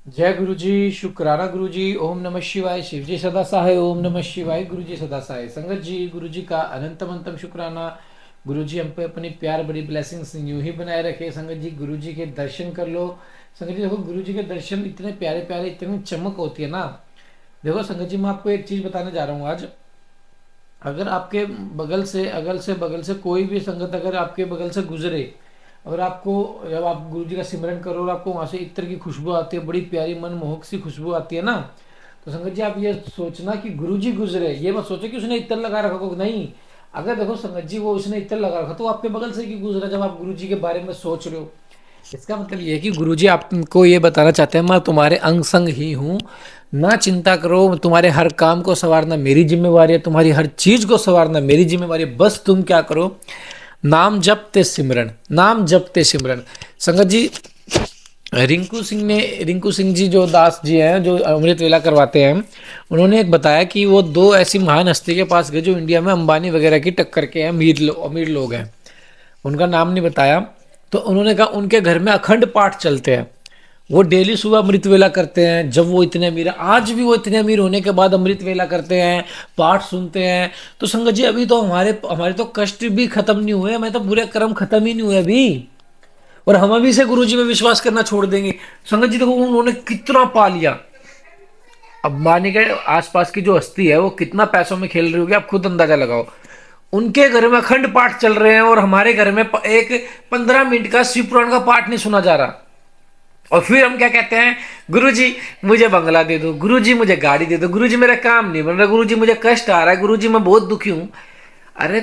जय गुरु जी। शुक्राना गुरु जी। ओम नमः शिवाय। शिव जी सदा सहाय। ओम नमः शिवाय। गुरु जी सदा सहाय। संगत जी, गुरु जी का अनंतम अंतम शुक्राना। गुरु जी हम पे अपनी प्यार बड़ी ब्लेसिंग्स यूं ही बनाए रखे। संगत जी, गुरु जी के दर्शन कर लो। संगत जी देखो, गुरु जी के दर्शन इतने प्यारे प्यारे, इतनी चमक होती है ना। देखो संगत जी, मैं आपको एक चीज बताने जा रहा हूँ आज। अगर आपके बगल से, अगल से बगल से कोई भी संगत अगर आपके बगल से गुजरे, और आपको, जब आप गुरु जी का सिमरन करो और आपको वहां से इत्र की खुशबू आती है, बड़ी प्यारी मनमोहक सी खुशबू आती है ना, तो संगत जी आप ये सोचना कि गुरु जी गुजरे, ये मत सोचो कि उसने इत्र लगा रखा हो, नहीं। अगर देखो संगत जी, वो उसने इत्र लगा रखा तो आपके बगल से क्यों गुजरा जब आप गुरु जी के बारे में सोच रहे हो। इसका मतलब ये है कि गुरुजी आपको ये बताना चाहते हैं, मैं तुम्हारे अंग संग ही हूँ। ना चिंता करो, तुम्हारे हर काम को संवारना मेरी जिम्मेवारी है, तुम्हारी हर चीज को संवारना मेरी जिम्मेवारी है। बस तुम क्या करो, नाम जपते सिमरन, नाम जपते सिमरन। संगत जी, रिंकू सिंह जी जो दास जी हैं, जो अमृत वेला करवाते हैं, उन्होंने एक बताया कि वो दो ऐसी महान हस्ती के पास गए जो इंडिया में अंबानी वगैरह की टक्कर के हैं, अमीर लोग हैं। उनका नाम नहीं बताया। तो उन्होंने कहा उनके घर में अखंड पाठ चलते हैं। वो डेली सुबह अमृत वेला करते हैं। जब वो इतने अमीर है, आज भी वो इतने अमीर होने के बाद अमृत वेला करते हैं, पाठ सुनते हैं। तो संगत जी, अभी तो हमारे हमारे तो कष्ट भी खत्म नहीं हुए, हमें तो बुरे कर्म खत्म ही नहीं हुए अभी, और हम अभी से गुरु जी में विश्वास करना छोड़ देंगे। संगत जी देखो, उन्होंने कितना पा लिया। अब माने के आसपास की जो हस्ती है वो कितना पैसों में खेल रही होगी, आप खुद अंदाजा लगाओ। उनके घर में अखंड पाठ चल रहे हैं और हमारे घर में एक 15 मिनट का शिव पुराण का पाठ नहीं सुना जा रहा। और फिर हम क्या कहते हैं, गुरुजी मुझे बंगला दे दो, गुरुजी मुझे गाड़ी दे दो, गुरुजी मेरा काम नहीं बन रहा, गुरुजी मुझे कष्ट आ रहा है, गुरुजी मैं बहुत दुखी हूं। अरे,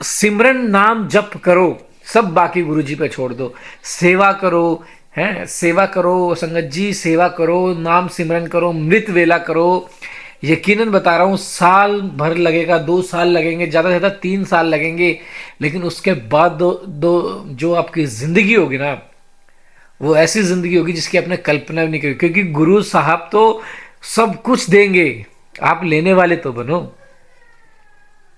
सिमरन नाम जप करो, सब बाकी गुरुजी पे छोड़ दो। सेवा करो, है सेवा करो संगत जी, सेवा करो, नाम सिमरन करो, मृत वेला करो। यकीनन बता रहा हूं, साल भर लगेगा, 2 साल लगेंगे, ज्यादा से ज्यादा 3 साल लगेंगे, लेकिन उसके बाद दो दो जो आपकी जिंदगी होगी ना, वो ऐसी जिंदगी होगी जिसकी आपने कल्पना भी नहीं करी। क्योंकि गुरु साहब तो सब कुछ देंगे, आप लेने वाले तो बनो।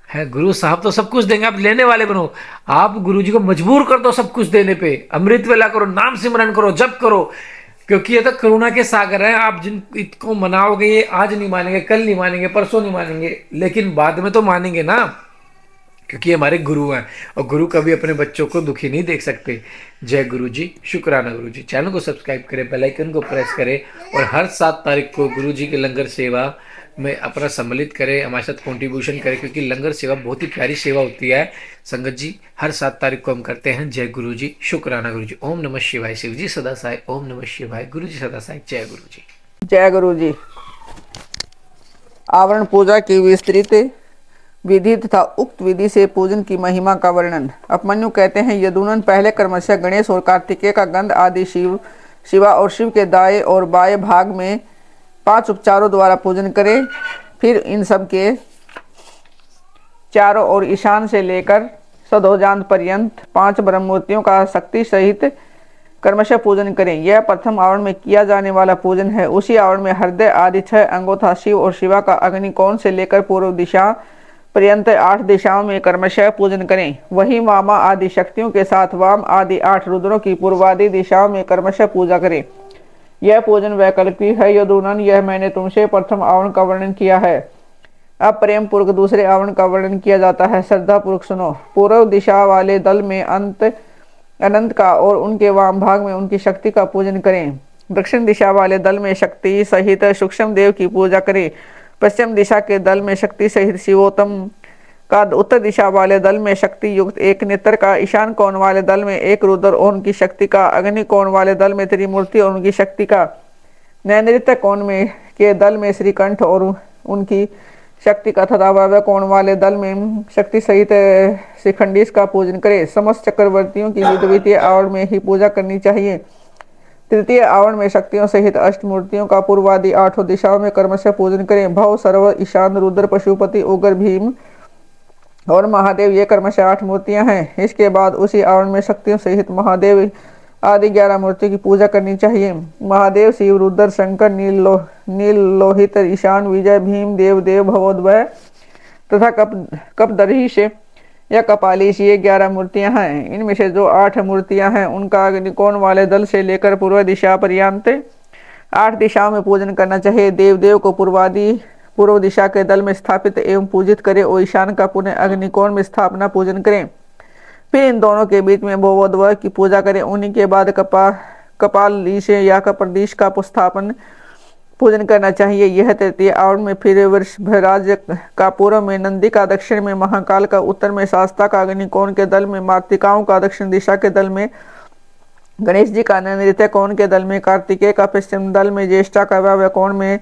है, गुरु साहब तो सब कुछ देंगे, आप लेने वाले बनो। आप गुरु जी को मजबूर कर दो सब कुछ देने पे। अमृत वेला करो, नाम सिमरन करो, जप करो, क्योंकि ये तो करुणा के सागर हैं। आप जिन इनको मनाओगे, ये आज नहीं मानेंगे, कल नहीं मानेंगे, परसों नहीं मानेंगे, लेकिन बाद में तो मानेंगे ना, क्योंकि ये हमारे गुरु हैं। और गुरु कभी अपने बच्चों को दुखी नहीं देख सकते। जय गुरु जी, शुक्राना गुरु जी। चैनल को सब्सक्राइब करें, बेल आइकन को प्रेस करें, और हर 7 तारीख को गुरु जी के लंगर सेवा में अपना सम्मिलित करें, हमारे साथ कंट्रीब्यूशन करें, क्योंकि लंगर सेवा बहुत ही प्यारी सेवा होती है। संगत जी, हर 7 तारीख को हम करते हैं। जय गुरु जी, शुक्राना गुरु जी। ओम नमः शिवाय। शिव जी सदा साई। ओम नमः शिवाय। गुरु जी सदा साई। जय गुरु जी। जय गुरु जी। आवरण पूजा की विस्तृत विधि तथा उक्त विधि से पूजन की महिमा का वर्णन। अपमन्यु कहते हैं, यदुनन पहले क्रमशः गणेश और कार्तिकेय का गंध आदि शिवा और शिव के दाएं और बाएं भाग में 5 उपचारों द्वारा पूजन करें। फिर इन सब के चारों ओर ईशान से लेकर सदोजान पर्यंत 5 ब्रह्म मूर्तियों का शक्ति सहित क्रमशः पूजन करें। यह प्रथम आवरण में किया जाने वाला पूजन है। उसी आवरण में हृदय आदि 6 अंगों तथा शिव और शिवा का अग्निकोण से लेकर पूर्व दिशा पर्यंत 8 दिशाओं में क्रमशः पूजन करें। वही वामा आदि शक्तियों के साथ वाम आदि 8 रुद्रों की पूर्वादि दिशाओं में क्रमशः पूजा करें। यह पूजन वैकल्पिक है यदुनन, यह मैंने तुमसे प्रथम आवरण का वर्णन किया है। अब प्रेम पूर्वक दूसरे आवरण का वर्णन किया जाता है। श्रद्धा पूर्वक सुनो। पूर्व दिशा वाले दल में अनंत का और उनके वाम भाग में उनकी शक्ति का पूजन करें। दक्षिण दिशा वाले दल में शक्ति सहित सूक्ष्म देव की पूजा करें। पश्चिम दिशा के दल में शक्ति सहित शिवोत्तम का, उत्तर दिशा वाले दल में शक्ति युक्त एक नेत्र का, ईशान कोण वाले दल में एक रुद्र और उनकी शक्ति का, अग्नि कोण वाले दल में त्रिमूर्ति और उनकी शक्ति का, नैनृत्य कोण में के दल में श्रीकंठ और उनकी शक्ति का, तथा वायव्य कोण वाले दल में शक्ति सहित श्रीखंडीश का पूजन करें। समस्त चक्रवर्तियों की द्वितीय आवरण में ही पूजा करनी चाहिए। तृतीय आवरण में शक्तियों सहित अष्टमूर्तियों का पूर्वादि 8 दिशाओं में क्रमशः पूजन करें। भव, सर्व, ईशान, रुद्र, पशुपति, उग्र, भीम और महादेव, ये क्रमशः 8 मूर्तियां हैं। इसके बाद उसी आवरण में शक्तियों सहित महादेव आदि 11 मूर्तियों की पूजा करनी चाहिए। महादेव, शिव, रुद्र, शंकर, नील लोहित, ईशान, विजय, भीम, देव, भवोदय तथा कपदर्शी या कपालीश, ये 11 मूर्तियां हैं। इनमें से जो 8 मूर्तियां हैं उनका अग्निकोण वाले दल से लेकर पूर्व दिशा पर्यंत 8 दिशाओं में पूजन करना चाहिए। देव को पूर्व दिशा के दल में स्थापित एवं पूजित करें और ईशान का पुनः अग्निकोण में स्थापना पूजन करें। फिर इन दोनों के बीच में भोवद्वार की पूजा करें। उन्हीं के बाद कपाल या कपर्दीश का स्थापन पूजन करना चाहिए। यह तृतीय आवरण में फिर वृषभराज का पूर्व में, नंदी का दक्षिण में, महाकाल का उत्तर में, शास्ता का अग्निकोण के दल में, मातृकाओं का दक्षिण दिशा के दल में, गणेश जी का नैऋत्य कोण के दल में, कार्तिकेय का पश्चिम दल में, ज्येष्ठा का वायव्य कोण में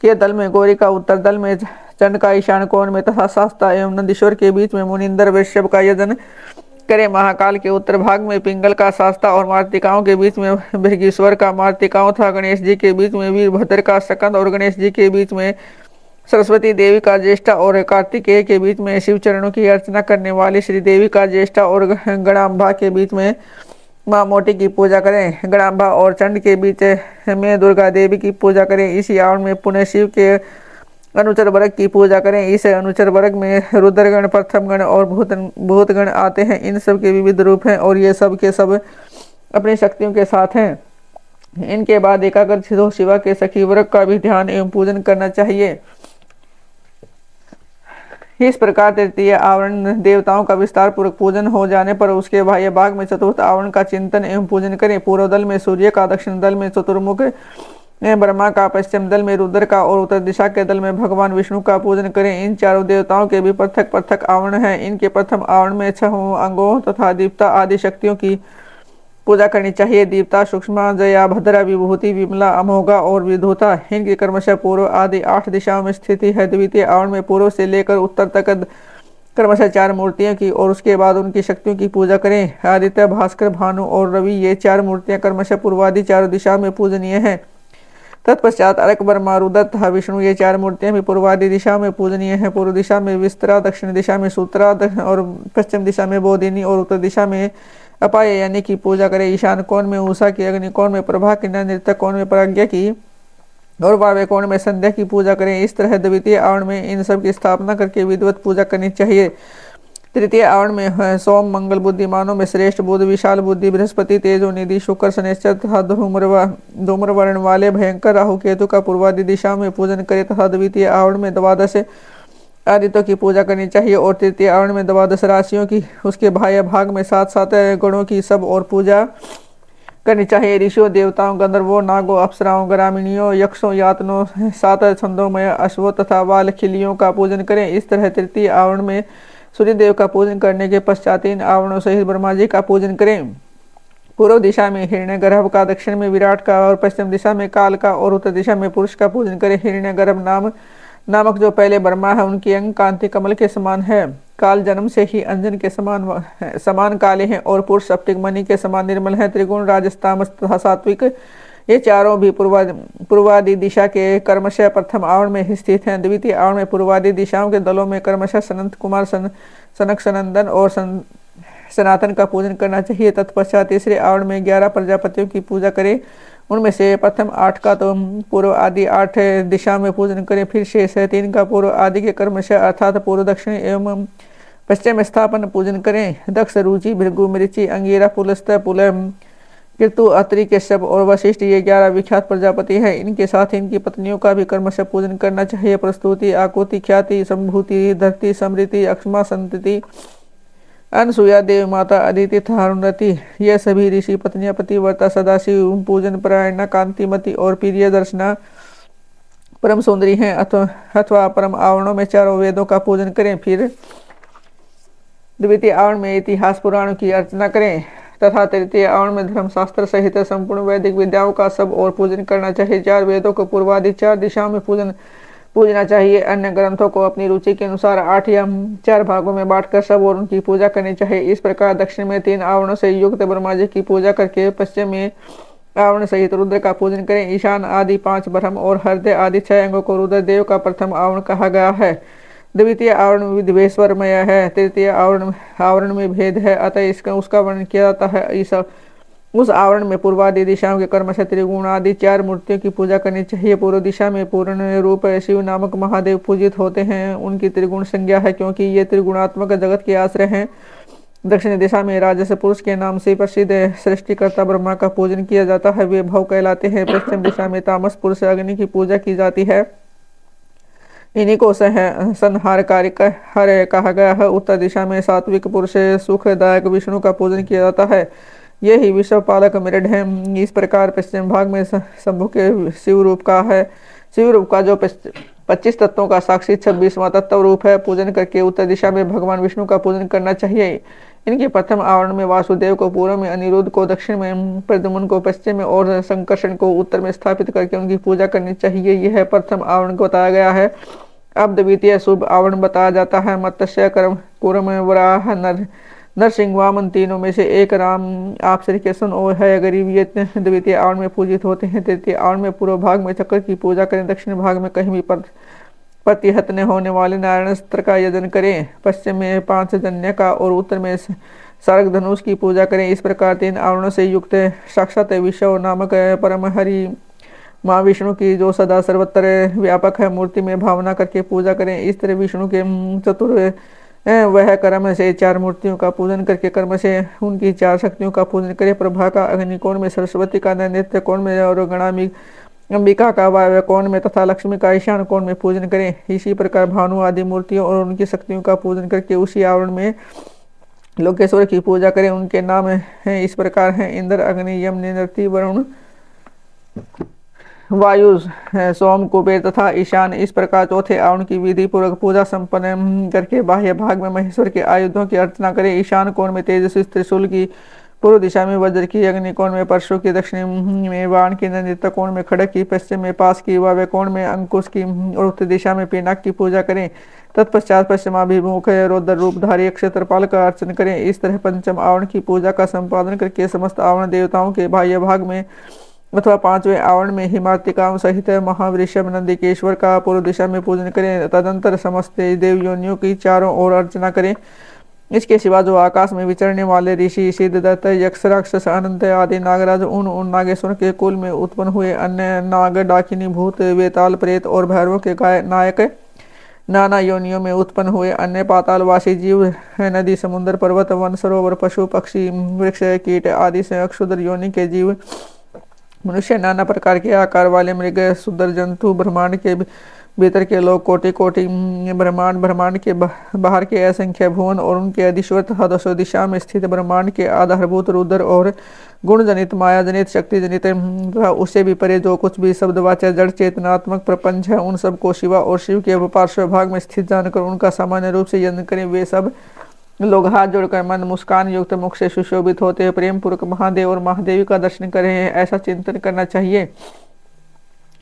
के दल में, गौरी का उत्तर दल में, चंड का ईशान कोण में तथा शास्ता एवं नंदीश्वर के बीच में मुनिंदर वृषभ का यजन करें। महाकाल के उत्तर भाग में पिंगल का शास्ता और मातृकाओं के बीच में भृगीश्वर का मातृकाओं था। गणेश जी के बीच में वीरभद्र का सकंद और गणेश जी के बीच में सरस्वती देवी का ज्येष्ठा और कार्तिकेय के बीच में शिव चरणों की अर्चना करने वाली श्री देवी का ज्येष्ठा और गणाम्बा के बीच में माँ मोटी की पूजा करें। गणाम्बा और चंड के बीच में दुर्गा देवी की पूजा करें। इसी आवरण में पुनः शिव के अनुचर वर्ग की पूजा करें। इस अनुचर वर्ग में रुद्रगण, प्रथम गण और भूतगण आते हैं। इन सब के विविध रूप हैं और ये सब के सब अपनी शक्तियों के साथ हैं। इनके बाद एकाग्र हो शिवा के सखी वर्ग का भी ध्यान एवं पूजन करना चाहिए। इस प्रकार तृतीय आवरण देवताओं का विस्तार पूर्वक पूजन हो जाने पर उसके बाह्य भाग में चतुर्थ आवरण का चिंतन एवं पूजन करें। पूर्व दल में सूर्य का, दक्षिण दल में चतुर्मुख ब्रह्मा का, पश्चिम दल में रुद्र का और उत्तर दिशा के दल में भगवान विष्णु का पूजन करें। इन चारों देवताओं के भी पृथक पृथक आवरण हैं। इनके प्रथम आवरण में 6 अंगों तथा दीप्ता आदि शक्तियों की पूजा करनी चाहिए। दीप्ता, सूक्ष्मा, जया, भद्रा, विभूति, विमला, अमोघा और विधुता इनकी क्रमशः पूर्व आदि 8 दिशाओं में स्थिति है। द्वितीय आवरण में पूर्व से लेकर उत्तर तक क्रमशः 4 मूर्तियों की और उसके बाद उनकी शक्तियों की पूजा करें। आदित्य, भास्कर, भानु और रवि ये 4 मूर्तियां क्रमशः पूर्वादि 4 दिशा में पूजनीय हैं। तत्पश्चात अर्क, ब्रह्मा, रुद्र तथा विष्णु ये 4 मूर्तियां भी पूर्वादि दिशा में पूजनीय हैं। पूर्व दिशा में विस्तरा, दक्षिण दिशा में सूत्रा और पश्चिम दिशा में बोधिनी और उत्तर दिशा में अपाय यानी की पूजा करें। ईशान कोण में उषा की, अग्निकोण में प्रभा की, नैऋत्य कोण में प्रज्ञा की और वायव्य कोण में संध्या की पूजा करें। इस तरह द्वितीय आवरण में इन सब की स्थापना करके विधिवत पूजा करनी चाहिए। तृतीय आवरण में सोम, मंगल, बुद्धिमानों में श्रेष्ठ बुध, विशाल बुद्धि, बृहस्पति, तेजो निधि, शुक्र, शनिश्चर तथा धूम्र वर्ण वाले भयंकर राहु केतु का पूर्वादि दिशा में पूजन करें तथा द्वितीय आवरण में 12 आदित्यों की पूजा करनी चाहिए और तृतीय आवरण में 12 राशियों की, उसके बाह्य भाग में 7 गणों की सब और पूजा करनी चाहिए। ऋषियों, देवताओं, गंधर्वों, नागों, अप्सराओं, ग्रामीणियों, यक्षों, यातनों, 7 छंदोमय अश्वों तथा वालखिलियों का पूजन करें। इस तरह तृतीय आवरण में सूर्यदेव का पूजन करने के पश्चात इन आवरणों सहित ब्रह्मा जी का पूजन करें। पूर्व दिशा में हिरण्यगर्भ का, दक्षिण में विराट का और पश्चिम दिशा में काल का और उत्तर दिशा में पुरुष का पूजन करें। हिरण्यगर्भ नामक जो पहले ब्रह्मा है उनकी अंग कांति कमल के समान है। काल जन्म से ही अंजन के समान काले हैं और पुरुष स्फटिक मणि के समान निर्मल है। त्रिगुण, राजस, तामस तथा सात्विक ये चारों भी पूर्वादि दिशा के क्रमशः प्रथम आवरण में स्थित हैं। द्वितीय आवरण में पूर्वादि दिशाओं के दलों में क्रमशः सनंत कुमार, सनक, सनंदन और सनातन का पूजन करना चाहिए। तत्पश्चात तीसरे आवरण में 11 प्रजापतियों की पूजा करें। उनमें से प्रथम 8 का तो पूर्व आदि 8 दिशा में पूजन करें। फिर शेष 3 का पूर्व आदि के क्रमशः अर्थात पूर्व, दक्षिण एवं पश्चिम स्थापन पूजन करें। दक्ष, रुचि, भृगु, मृचि, अंगिरा, पुलस्त्य, पुलह, कीर्तु, अत्रि, केशव और वशिष्ठ ये 11 विख्यात प्रजापति हैं। इनके साथ इनकी पत्नियों का भी क्रमशः पूजन करना चाहिए। प्रस्तुति, आकुति, ख्याति, संभूति, धरती, समृति, अक्षमा, संतति, अनसुया, देव माता, अदिति तथा अरुंधति ये सभी ऋषि पत्नियां पतिव्रता, सदाशिव, पूजन परायणा, कांतिमती और प्रिय दर्शना परम सुंदरी हैं। अथवा परम आवरणों में 4 वेदों का पूजन करें। फिर द्वितीय आवरण में इतिहास पुराणों की अर्चना करें तथा तृतीय आवरण में धर्मशास्त्र सहित संपूर्ण वैदिक विद्याओं का सब और पूजन करना चाहिए। 4 वेदों को पूर्वादि 4 दिशाओं में पूजना चाहिए। अन्य ग्रंथों को अपनी रुचि के अनुसार 8 या 4 भागों में बांटकर सब और उनकी पूजा करनी चाहिए। इस प्रकार दक्षिण में 3 आवरणों से युक्त ब्रह्मा जी की पूजा करके पश्चिम में आवरण सहित रुद्र का पूजन करें। ईशान आदि 5 ब्रह्म और हृदय आदि 6 अंगों को रुद्र देव का प्रथम आवरण कहा गया है। द्वितीय आवरण विधिवेश्वरमय है। तृतीय आवरण में भेद है, अतः उसका वर्णन किया जाता है। उस आवरण में पूर्वादि दिशाओं के क्रमशः त्रिगुण आदि 4 मूर्तियों की पूजा करनी चाहिए। पूर्व दिशा में पूर्ण रूप शिव नामक महादेव पूजित होते हैं। उनकी त्रिगुण संज्ञा है क्योंकि ये त्रिगुणात्मक जगत के आश्रय हैं। दक्षिणी दिशा में राजस पुरुष के नाम से प्रसिद्ध सृष्टिकर्ता ब्रह्मा का पूजन किया जाता है, वे भव कहलाते हैं। पश्चिम दिशा में तामस पुरुष अग्नि की पूजा की जाती है, इन्हीं को संहारकारी कहा गया है। उत्तर दिशा में सात्विक पुरुष सुखदायक विष्णु का पूजन किया जाता है, यही विश्व पालक मेरुड है। इस प्रकार पश्चिम भाग में शंभु के शिव रूप का है, शिव रूप का जो 25 तत्वों का साक्षी 26वां तत्व रूप है, पूजन करके उत्तर दिशा में भगवान विष्णु का पूजन करना चाहिए। इनके प्रथम आवरण में वासुदेव को, पूर्व में अनिरुद्ध को, दक्षिण में प्रद्युम्न को, पश्चिम में और संकर्षण को उत्तर में स्थापित करके उनकी पूजा करनी चाहिए। यह प्रथम आवरण को बताया गया है। अब द्वितीय शुभ आवरण बताया जाता है। मत्स्य, कूर्म, वराह, नरसिंह, वामन तीनों में से एक राम, आप श्री कृष्ण और है गरीब, ये द्वितीय आवरण में पूजित होते हैं। तृतीय आवरण में पूर्व भाग में चक्र की पूजा करें, दक्षिण भाग में कहीं भी प्रतिहत न होने वाले नारायण अस्त्र का यजन करें, पश्चिम में 5 जन्य का और उत्तर में सर्ग धनुष की पूजा करें। इस प्रकार 3 आवरणों से युक्त साक्षात विश्व नामक परम हरि माँ विष्णु की जो सदा सर्वत्र व्यापक है मूर्ति में भावना करके पूजा करें। इस तरह विष्णु के वह कर्म से 4 मूर्तियों का पूजन करके कर्म से उनकी 4 शक्तियों का पूजन करें। प्रभा का अग्निकोण में, सरस्वती का नैऋत्य कोण में और गणामी अंबिका का वायव्य कोण में तथा लक्ष्मी का ईशान कोण में पूजन करें। इसी प्रकार भानु आदि मूर्तियों और उनकी शक्तियों का पूजन करके उसी आवरण में लोकेश्वर की पूजा करें। उनके नाम हैं इस प्रकार हैं: इंद्र, अग्नि, यम, निरति, वरुण, वायु, सोम, कुबेर तथा ईशान। इस प्रकार चौथे आवरण की विधि पूर्वक पूजा संपन्न करके बाह्य भाग में महेश्वर के आयुधों की अर्चना करें। ईशान कोण में तेजस्वी त्रिशूल की, पूर्व दिशा में वज्र की, अग्नि कोण में परशु की, दक्षिण में बाण की, नैऋत्य कोण में खड़ग की, पश्चिम में पास की, वायव्य कोण में अंकुश की और उत्तर दिशा में पिनाक की पूजा करें। तत्पश्चात पश्चिमाभिमुख रौद्र रूपधारी क्षेत्रपाल का अर्चन करें। इस तरह पंचम आवरण की पूजा का संपादन करके समस्त आवरण देवताओं के बाह्य भाग में अथवा 5वें आवरण में हिमातिकाओं सहित महावृषभ नंदिकेश्वर का पूर्व दिशा में पूजन करें। तदंतर समस्त देव योनियों की चारों ओर अर्चना करें। इसके सिवा जो आकाश में विचरने वाले ऋषि, सिद्धदत्त, यक्ष, राक्षस, अनंत आदि नागराज, उन नागेश्वर के कुल में उत्पन्न हुए अन्य नाग, डाकिनी, भूत, वेताल, प्रेत और भैरवों के नायक, नाना योनियों में उत्पन्न हुए अन्य पातालवासी जीव, नदी, समुद्र, पर्वत, वन, सरोवर, पशु, पक्षी, वृक्ष, कीट आदि से क्षुद्र योनि के जीव, मनुष्य, नाना प्रकार के आकार वाले मृग, सुंदर जंतु, ब्रह्मांड के भीतर के लोग, कोटि कोटि ब्रह्मांड के बाहर के असंख्य भुवन और उनके अधिश्वर तथा 200 दिशा में स्थित ब्रह्मांड के आधारभूत रुद्र और गुण जनित, माया जनित, शक्ति जनित तथा उससे भी परे जो कुछ भी शब्दवाच्य जड़ चेतनात्मक प्रपंच है, उन सबको शिवा और शिव के पार्श्व भाग में स्थित जानकर उनका सामान्य रूप से यजन करें। वे सब लोग हाथ जोड़कर मन मुस्कान युक्त मुख से सुशोभित होते हैं प्रेम पूर्वक महादेव और महादेवी का दर्शन कर रहे हैं, ऐसा चिंतन करना चाहिए।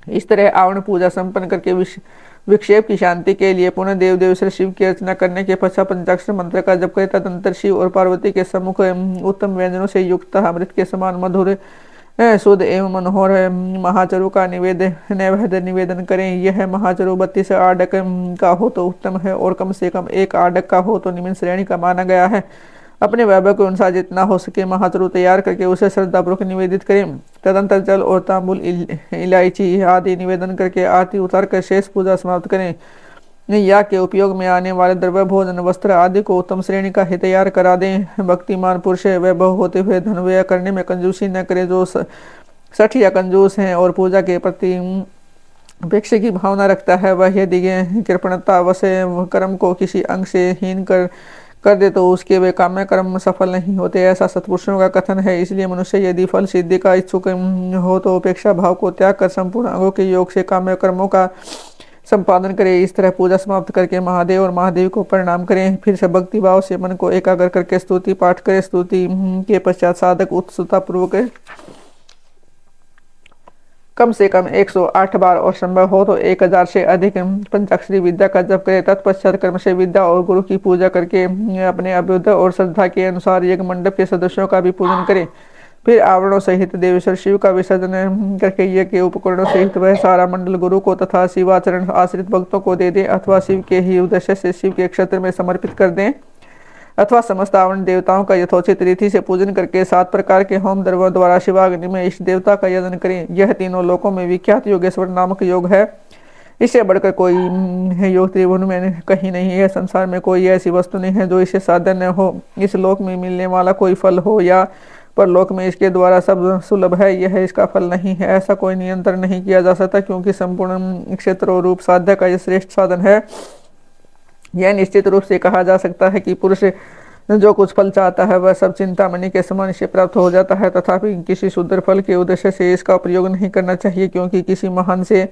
इस तरह आवरण पूजा संपन्न करके विक्षेप की शांति के लिए पुनः देव देवेश्वर शिव की अर्चना करने के पश्चात पंचाक्षर मंत्र का जप करें। तदंतर शिव और पार्वती के सम्मुख उत्तम व्यंजनों से युक्त अमृत के समान मधुर, शुद्ध एवं मनोहर महाचरु का नैवेद्य निवेदन करें। यह महाचरु 32 आडक का हो तो उत्तम है और कम से कम 1 आडक का हो तो निम्न श्रेणी का माना गया है। अपने वैभव के अनुसार जितना हो सके महाचरु तैयार करके उसे श्रद्धापूर्वक निवेदित करें। तदंतर जल और तांबुल, इलायची आदि निवेदन करके आरती उतार कर शेष पूजा समाप्त करें। या के उपयोग में आने वाले द्रव्य, भोजन, वस्त्र आदि को उत्तम श्रेणी का ही तैयार करा दें। भक्तिमान पुरुष वैभव होते हुए धन व्यय करने में कंजूसी न करे। जो सठ या कंजूस हैं और पूजा के प्रति अपेक्षा की भावना रखता है, वह यदि कृपणता वश कर्म को किसी अंग से हीन कर दे तो उसके वे काम्य कर्म सफल नहीं होते, ऐसा सत्पुरुषों का कथन है। इसलिए मनुष्य यदि फल सिद्धि का इच्छुक हो तो अपेक्षा भाव को त्याग कर संपूर्ण अंगों के योग से काम्य कर्मों का संपादन करे। इस तरह पूजा समाप्त करके महादेव और महादेवी को प्रणाम करें। फिर से भक्ति भाव से मन को एकाग्र करके स्तुति पाठ करें। स्तुति के पश्चात साधक उत्सुकता पूर्वक कम से कम 108 बार और संभव हो तो 1000 से अधिक पंचाक्षरी विद्या का जप करें। तत्पश्चात कर्म से विद्या और गुरु की पूजा करके अपने अभ्युदय और श्रद्धा के अनुसार यज्ञ मंडप के सदस्यों का भी पूजन करें। फिर आवरणों सहित देवेश्वर शिव का विसर्जन करके यज्ञ के उपकरणों सहित वह सारा मंडल गुरु को तथा शिवाचरण आश्रित भक्तों को दे दें अथवा शिव के ही उद्देश्य से शिव के क्षेत्र में समर्पित कर दें अथवा समस्त आवरण देवताओं का यथोचित रीति से पूजन करके 7 प्रकार के होम द्रव्यों द्वारा शिवाग्नि में इष्ट देवता का यजन करें। यह तीनों लोकों में विख्यात योगेश्वर नामक योग है। इससे बढ़कर कोई है योग त्रिभुवन में कहीं नहीं है। संसार में कोई ऐसी वस्तु नहीं है जो इसे साधन हो। इस लोक में मिलने वाला कोई फल हो या परलोक में इसके द्वारा सब सुलभ है, यह इसका फल नहीं है। ऐसा कोई नियंत्रण नहीं किया जा सकता, क्योंकि संपूर्ण क्षेत्र और रूप साध्य का यह श्रेष्ठ साधन है। यह निश्चित रूप से कहा जा सकता है कि पुरुष जो कुछ फल चाहता है वह सब चिंतामणि के समान इसे प्राप्त हो जाता है। तथापि किसी शुद्ध फल के उद्देश्य से इसका प्रयोग नहीं करना चाहिए, क्योंकि किसी महान से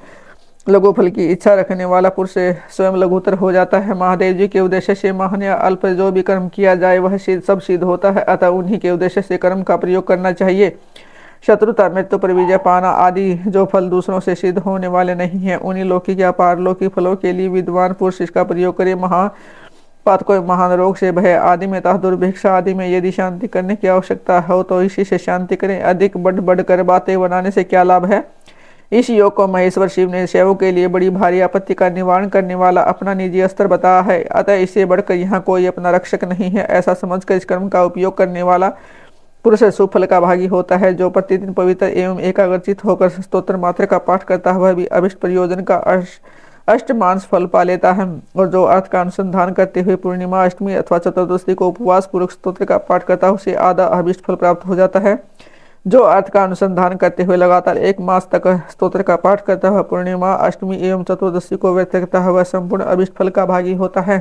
लघु फल की इच्छा रखने वाला पुरुष स्वयं लघुतर हो जाता है। महादेव जी के उद्देश्य से महान या अल्प जो भी कर्म किया जाए वह सब सिद्ध होता है, अतः उन्हीं के उद्देश्य से कर्म का प्रयोग करना चाहिए। शत्रुता, मृत्यु पर विजय पाना आदि जो फल दूसरों से सिद्ध होने वाले नहीं है, उन्हीं लौकिक या पारलौकिक फलों के लिए विद्वान पुरुष इसका प्रयोग करे। महापात को महान रोग से भय आदि में तथा दुर्भिक्षा आदि में यदि शांति करने की आवश्यकता हो तो इसी से शांति करें। अधिक बढ़ कर बातें बनाने से क्या लाभ है। इस योग को महेश्वर शिव ने शैवों के लिए बड़ी भारी आपत्ति का निवारण करने वाला अपना निजी अस्त्र बताया है, अतः इससे बढ़कर यहाँ कोई अपना रक्षक नहीं है। ऐसा समझकर इस कर्म का उपयोग करने वाला पुरुष सुफल का भागी होता है। जो प्रतिदिन पवित्र एवं एकाग्रचित होकर स्तोत्र मात्र का पाठ करता है वह भी अभिष्ट प्रयोजन का अष्टमांश फल पा लेता है। और जो अर्थ का अनुसंधान करते हुए पूर्णिमा, अष्टमी अथवा चतुर्दशी को उपवास पूर्वक स्तोत्र का पाठ करता है उसे आधा अभिष्ट फल प्राप्त हो जाता है। जो अर्थ का अनुसंधान करते हुए लगातार 1 मास तक स्तोत्र का पाठ करता है, पूर्णिमा, अष्टमी एवं चतुर्दशी को व्यर्थ करता है, वह संपूर्ण अभिष्ट फल का भागी होता है।